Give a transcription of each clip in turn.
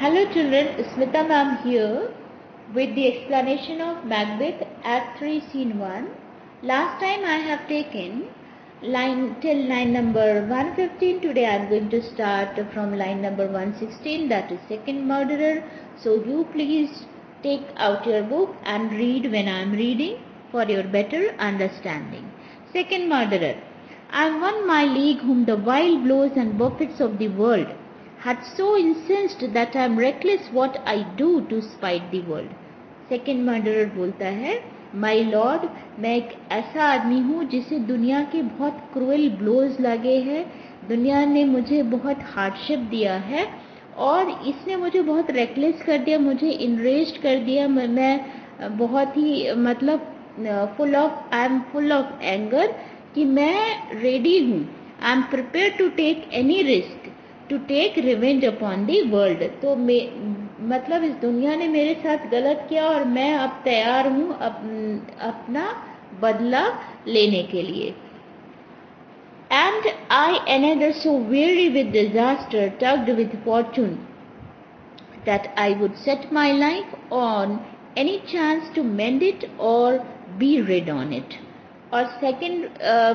Hello children, Smita ma'am here with the explanation of Macbeth Act 3 Scene 1. Last time I have taken line till line number 115. Today I am going to start from line number 116, that is second murderer. So you please take out your book and read when I am reading for your better understanding. Second murderer. I am one my league whom the wild blows and buffets of the world had so incensed that I am reckless what I do to spite the world. Second murderer बोलता है, my lord, मैं एक ऐसा आदमी हूँ जिसे दुनिया के बहुत क्रूएल ब्लोज लगे हैं, दुनिया ने मुझे बहुत हार्डशिप दिया है और इसने मुझे बहुत रेकलेस कर दिया, मुझे इनरेज्ड कर दिया, मैं बहुत ही मतलब I am full of anger कि मैं रेडी हूँ, I am prepare to take any risk to take revenge upon the world. तो मतलब इस दुनिया ने मेरे साथ गलत किया और मैं अब तैयार हूँ अपना बदला लेने के लिए. And I another so weary with disaster, tugged with fortune, that I would set my life on any chance to mend it or be rid on it. और सेकंड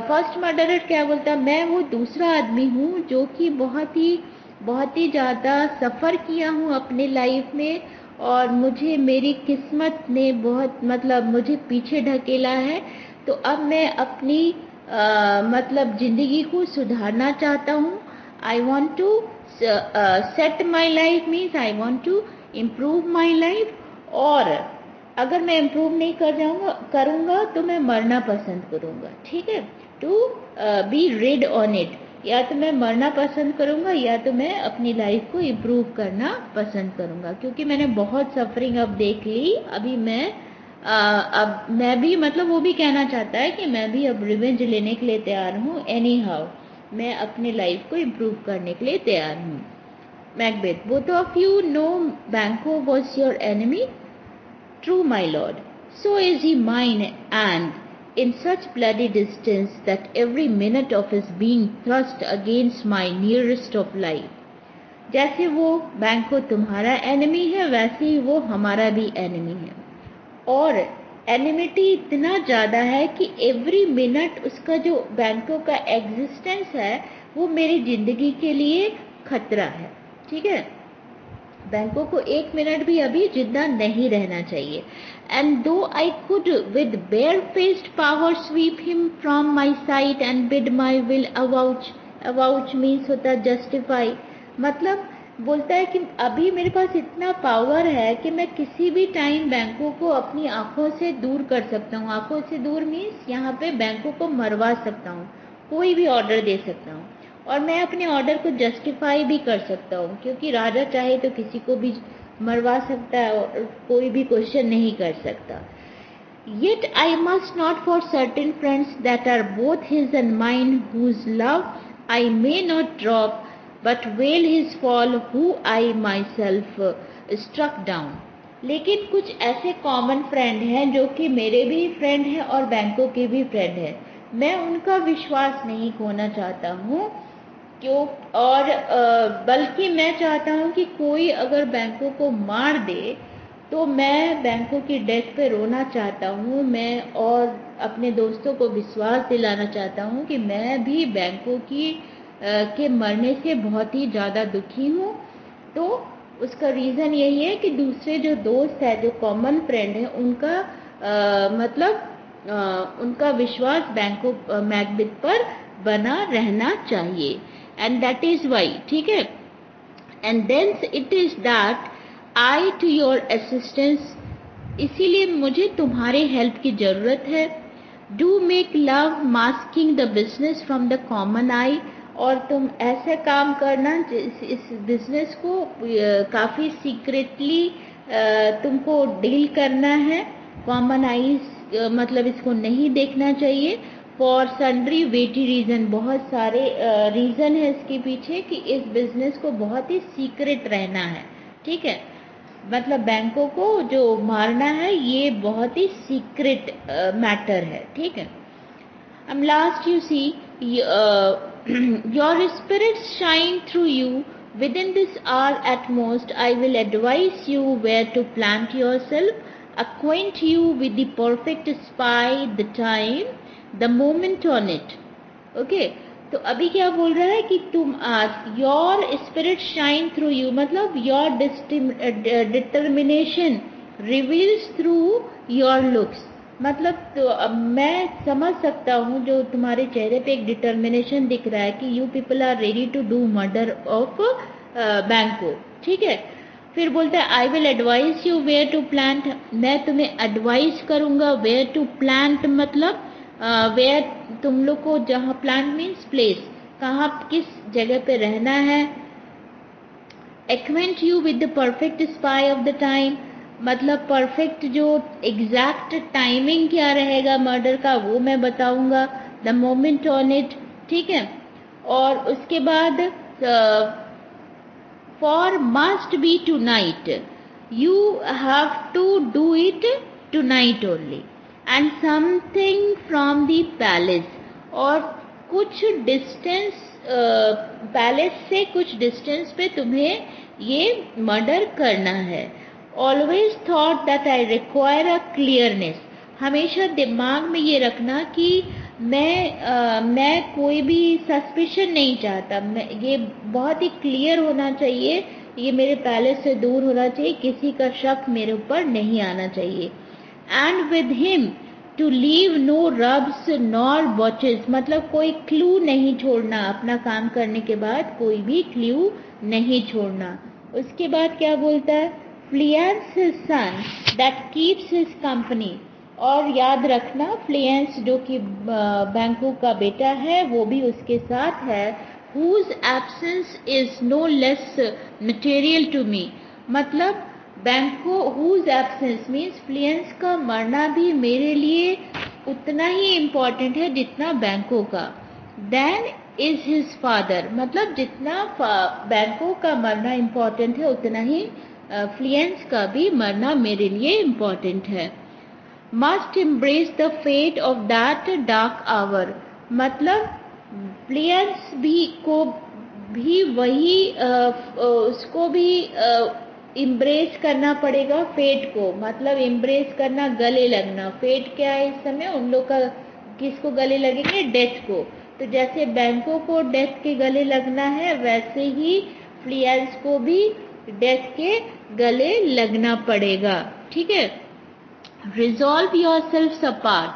फर्स्ट मर्डरर क्या बोलता है, मैं वो दूसरा आदमी हूँ जो कि बहुत ही ज़्यादा सफ़र किया हूँ अपने लाइफ में और मुझे मेरी किस्मत ने बहुत मतलब मुझे पीछे ढकेला है. तो अब मैं अपनी मतलब ज़िंदगी को सुधारना चाहता हूँ. I want to set my life means I want to improve my life, और अगर मैं इम्प्रूव नहीं करूँगा तो मैं मरना पसंद करूँगा. ठीक है, to be rid on it, या तो मैं मरना पसंद करूँगा या तो मैं अपनी लाइफ को इम्प्रूव करना पसंद करूँगा, क्योंकि मैंने बहुत सफरिंग अब देख ली. अभी अब मैं भी मतलब वो भी कहना चाहता है कि मैं भी अब रिवेंज लेने के लिए तैयार हूँ. एनी हाउ मैं अपने लाइफ को इम्प्रूव करने के लिए तैयार हूँ. Macbeth, both of you know Banquo was your enemy. True, my lord, so is he mine, and in such bloody distance that every minute of his being thrust against my nearest of life. जैसे वो बैंको तुम्हारा enemy है वैसे ही वो हमारा भी enemy है, और एनिमिटी इतना ज़्यादा है कि एवरी मिनट उसका जो बैंको का एग्जिस्टेंस है वो मेरी ज़िंदगी के लिए खतरा है. ठीक है, बैंकों को एक मिनट भी अभी जिंदा नहीं रहना चाहिए. And though I could with barefaced power sweep him from my sight and bid my will avouch means होता जस्टिफाई. मतलब बोलता है कि अभी मेरे पास इतना पावर है कि मैं किसी भी टाइम बैंकों को अपनी आंखों से दूर कर सकता हूँ. आंखों से दूर मीन्स यहाँ पे बैंकों को मरवा सकता हूँ, कोई भी ऑर्डर दे सकता हूँ, और मैं अपने ऑर्डर को जस्टिफाई भी कर सकता हूँ, क्योंकि राजा चाहे तो किसी को भी मरवा सकता है और कोई भी क्वेश्चन नहीं कर सकता. Yet I must not for certain friends that are both his and mine, whose love I may not drop, but wail his fall, who I myself struck down. लेकिन कुछ ऐसे कॉमन फ्रेंड हैं जो कि मेरे भी फ्रेंड हैं और बैंकों के भी फ्रेंड हैं, मैं उनका विश्वास नहीं खोना चाहता हूँ क्यों, और बल्कि मैं चाहता हूँ कि कोई अगर बैंकों को मार दे तो मैं बैंकों की डेथ पे रोना चाहता हूँ. मैं और अपने दोस्तों को विश्वास दिलाना चाहता हूँ कि मैं भी बैंकों के मरने से बहुत ही ज़्यादा दुखी हूँ. तो उसका रीज़न यही है कि दूसरे जो दोस्त है, जो कॉमन फ्रेंड है, उनका उनका विश्वास बैंकों मैकबेथ पर बना रहना चाहिए. And that is why. ठीक है, and then it is that I to your assistance, इसीलिए मुझे तुम्हारे हेल्प की जरूरत है. Do make love masking the business from the common eye, और तुम ऐसे काम करना इस बिजनेस को काफ़ी सीक्रेटली तुमको डील करना है. कॉमन आईज मतलब इसको नहीं देखना चाहिए. फॉर सन्ड्री वेटी रीज़न, बहुत सारे रीज़न है इसके पीछे कि इस बिजनेस को बहुत ही सीक्रेट रहना है. ठीक है, मतलब बैंकों को जो मारना है ये बहुत ही सीक्रेट मैटर है. ठीक है. Last you see your spirits shine through you Within this hour at most, I will advise you where to plant yourself, acquaint you with the perfect spy, the time, the moment on it. Okay? तो अभी क्या बोल रहा है कि तुम आज your spirit shine through you, मतलब your determination reveals through your looks, मतलब तो अब मैं समझ सकता हूँ जो तुम्हारे चेहरे पे एक डिटर्मिनेशन दिख रहा है कि you people are ready to do murder of बैंको, ठीक है। फिर बोलता है I will advise you where to plant, मैं तुम्हें एडवाइस करूंगा वेयर टू प्लांट, मतलब वेयर तुम लोग को, जहाँ प्लांट मीन्स प्लेस, कहाँ किस जगह पे रहना है। Acquaint you with the perfect spy of the time, मतलब परफेक्ट जो एग्जैक्ट टाइमिंग क्या रहेगा मर्डर का वो मैं बताऊंगा, द मोमेंट ऑन इट, ठीक है। और उसके बाद for must be tonight, you have to do it tonight only, and something from the palace, और कुछ डिस्टेंस, पैलेस से कुछ डिस्टेंस पे तुम्हें ये मर्डर करना है। Always thought that I require a clearness, हमेशा दिमाग में ये रखना कि मैं कोई भी सस्पिशन नहीं चाहता, मैं ये बहुत ही क्लियर होना चाहिए, ये मेरे पैलेस से दूर होना चाहिए, किसी का शक मेरे ऊपर नहीं आना चाहिए। And with him to leave no rubs nor watches, मतलब कोई क्लू नहीं छोड़ना, अपना काम करने के बाद कोई भी क्लू नहीं छोड़ना। उसके बाद क्या बोलता है, Fleance his son that keeps his company, और याद रखना फ्लियंस जो कि बैंको का बेटा है वो भी उसके साथ है। whose absence is no less material to me, मतलब बैंको whose absence means फ्लियंस का मरना भी मेरे लिए उतना ही इम्पोर्टेंट है जितना बैंको का। then is his father, मतलब जितना बैंको का मरना इम्पोर्टेंट है उतना ही फ्लियंस का भी मरना मेरे लिए इम्पोर्टेंट है। must embrace the fate of that dark hour, मतलब फ्लियंस भी वही उसको भी इम्ब्रेस करना पड़ेगा फेट को, मतलब इम्ब्रेस करना, गले लगना। फेट क्या है इस समय उन लोग का, किसको गले लगेंगे, डेथ को। तो जैसे बैंको को डेथ के गले लगना है वैसे ही फ्लियंस को भी डेथ के गले लगना पड़ेगा, ठीक है। resolve yourselves apart,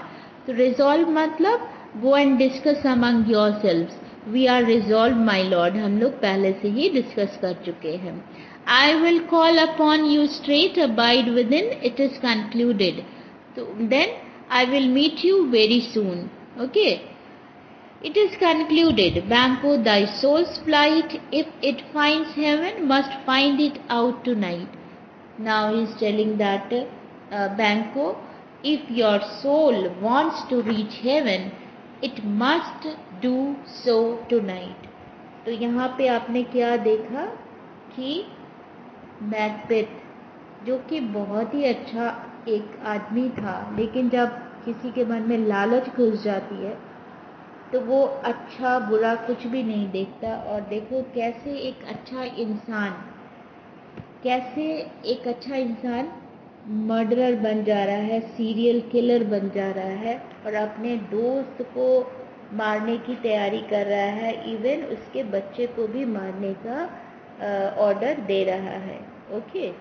तो resolve मतलब go and discuss among yourselves, we are resolved my lord, हम लोग पहले से ही डिस्कस कर चुके हैं। I will call upon you straight, abide within, it is concluded, तो then I will meet you very soon, okay। It is concluded, Banco, thy soul's flight, if it finds heaven, must find it out tonight. Now he is telling that Banco, if your soul wants to reach heaven, it must do so tonight. तो यहाँ पे आपने क्या देखा कि Macbeth जो कि बहुत ही अच्छा एक आदमी था, लेकिन जब किसी के मन में लालच घुस जाती है तो वो अच्छा बुरा कुछ भी नहीं देखता। और देखो कैसे एक अच्छा इंसान मर्डरर बन जा रहा है, सीरियल किलर बन जा रहा है, और अपने दोस्त को मारने की तैयारी कर रहा है, इवन उसके बच्चे को भी मारने का ऑर्डर दे रहा है, ओके।